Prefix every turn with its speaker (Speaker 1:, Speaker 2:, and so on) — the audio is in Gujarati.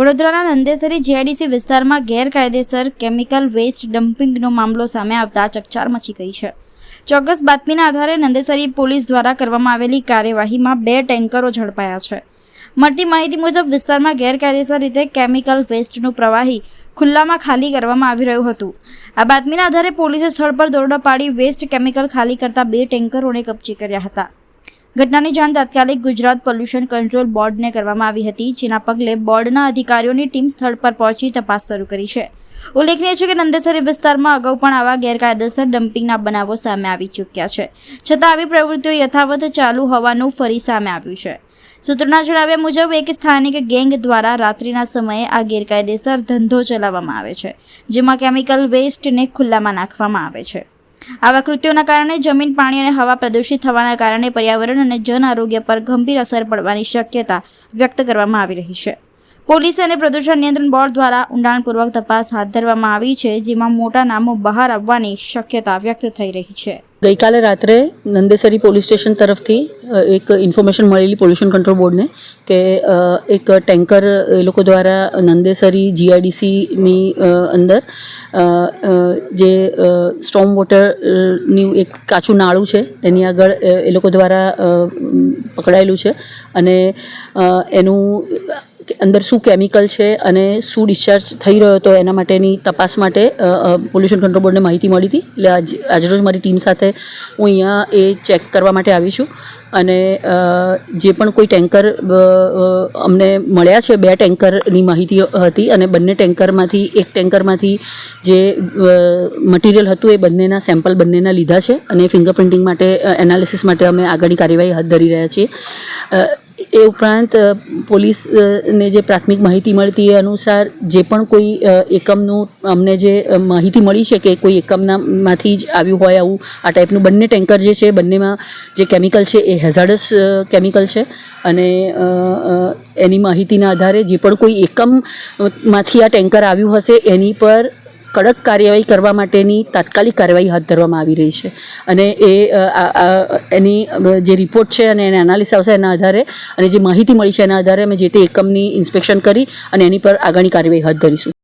Speaker 1: વડોદરાના નંદેસરી જીઆઈડીસી વિસ્તારમાં ગેરકાયદેસર કેમિકલ વેસ્ટ ડમ્પિંગનો મામલો સામે આવતા ચકચાર મચી ગઈ છે। ચોક્કસ બાતમીના આધારે નંદેસરી પોલીસ દ્વારા કરવામાં આવેલી કાર્યવાહીમાં 2 ટેન્કરો ઝડપાયા છે। મળતી માહિતી મુજબ વિસ્તારમાં ગેરકાયદેસર રીતે કેમિકલ વેસ્ટનું પ્રવાહી ખુલ્લામાં ખાલી કરવામાં આવી રહ્યું હતું। આ બાતમીના આધારે પોલીસે સ્થળ પર દરોડો પાડી વેસ્ટ કેમિકલ ખાલી કરતા 2 ટેન્કરોને કબજે કર્યા હતા। ઘટનાની જાણ તાત્કાલિક ગુજરાત પોલ્યુશન કંટ્રોલ બોર્ડને કરવામાં આવી હતી, જેના પગલે બોર્ડના અધિકારીઓની ટીમ સ્થળ પર પહોંચી તપાસ શરૂ કરી છે। ઉલ્લેખનીય છે કે નંદેસરી વિસ્તારમાં અગાઉ પણ આવા ગેરકાયદેસર ડમ્પિંગના બનાવો સામે આવી ચૂક્યા છે, છતાં આવી પ્રવૃત્તિઓ યથાવત ચાલુ હોવાનું ફરી સામે આવ્યું છે। સૂત્રોના જણાવ્યા મુજબ એક સ્થાનિક ગેંગ દ્વારા રાત્રિના સમયે આ ગેરકાયદેસર ધંધો ચલાવવામાં આવે છે, જેમાં કેમિકલ વેસ્ટને ખુલ્લામાં નાખવામાં આવે છે। આવા કૃત્યોના કારણે જમીન, પાણી અને હવા પ્રદૂષિત થવાના કારણે પર્યાવરણ અને જન આરોગ્ય પર ગંભીર અસર પડવાની શક્યતા વ્યક્ત કરવામાં આવી રહી છે। પોલીસ અને પ્રદૂષણ નિયંત્રણ બોર્ડ દ્વારા ઊંડાણપૂર્વક તપાસ હાથ ધરવામાં આવી છે, જેમાં મોટા નામો બહાર આવવાની શક્યતા વ્યક્ત થઈ રહી છે।
Speaker 2: ગઈકાલે રાત્રે નંદેસરી પોલીસ સ્ટેશન તરફથી એક ઇન્ફોર્મેશન મળેલી પોલ્યુશન કંટ્રોલ બોર્ડને કે એક ટેન્કર એ લોકો દ્વારા નંદેસરી જીઆઈડીસીની અંદર જે સ્ટોર્મ વોટરની એક કાચું નાળું છે એની આગળ એ લોકો દ્વારા પકડાયેલું છે અને એનું અંદર શું કેમિકલ છે અને શું ડિસ્ચાર્જ થઈ રહ્યો હતો એના માટેની તપાસ માટે પોલ્યુશન કંટ્રોલ બોર્ડને માહિતી મળી હતી। એટલે આજરોજ મારી ટીમ સાથે હું અહીંયા એ ચેક કરવા માટે આવી છું અને જે પણ કોઈ ટેન્કર અમને મળ્યા છે, 2 ટેન્કરની માહિતી હતી અને બંને ટેન્કરમાંથી એક ટેન્કરમાંથી જે મટીરિયલ હતું એ બંનેના સેમ્પલ બંનેના લીધા છે અને ફિંગરપ્રિન્ટિંગ માટે એનાલિસિસ માટે અમે આગળની કાર્યવાહી હાથ ધરી રહ્યા છીએ। એ ઉપરાંત પોલીસને જે પ્રાથમિક માહિતી મળતી એ અનુસાર જે પણ કોઈ એકમનું અમને જે માહિતી મળી છે કે કોઈ એકમમાંથી જ આવ્યું હોય આવું આ ટાઈપનું બંને ટેન્કર જે છે બંનેમાં જે કેમિકલ છે એ હેઝાર્ડસ કેમિકલ છે અને એની માહિતીના આધારે જે પણ કોઈ એકમમાંથી આ ટેન્કર આવ્યું હશે એની પર કડક કાર્યવાહી કરવા માટેની તાત્કાલિક કાર્યવાહી હાથ ધરવામાં આવી રહી છે અને એની જે રિપોર્ટ છે અને એને એનાલિસિસ આવશે એના આધારે અને જે માહિતી મળી છે એના આધારે અમે જે તે એકમની ઇન્સ્પેક્શન કરી અને એની પર આગળની કાર્યવાહી હાથ ધરીશું।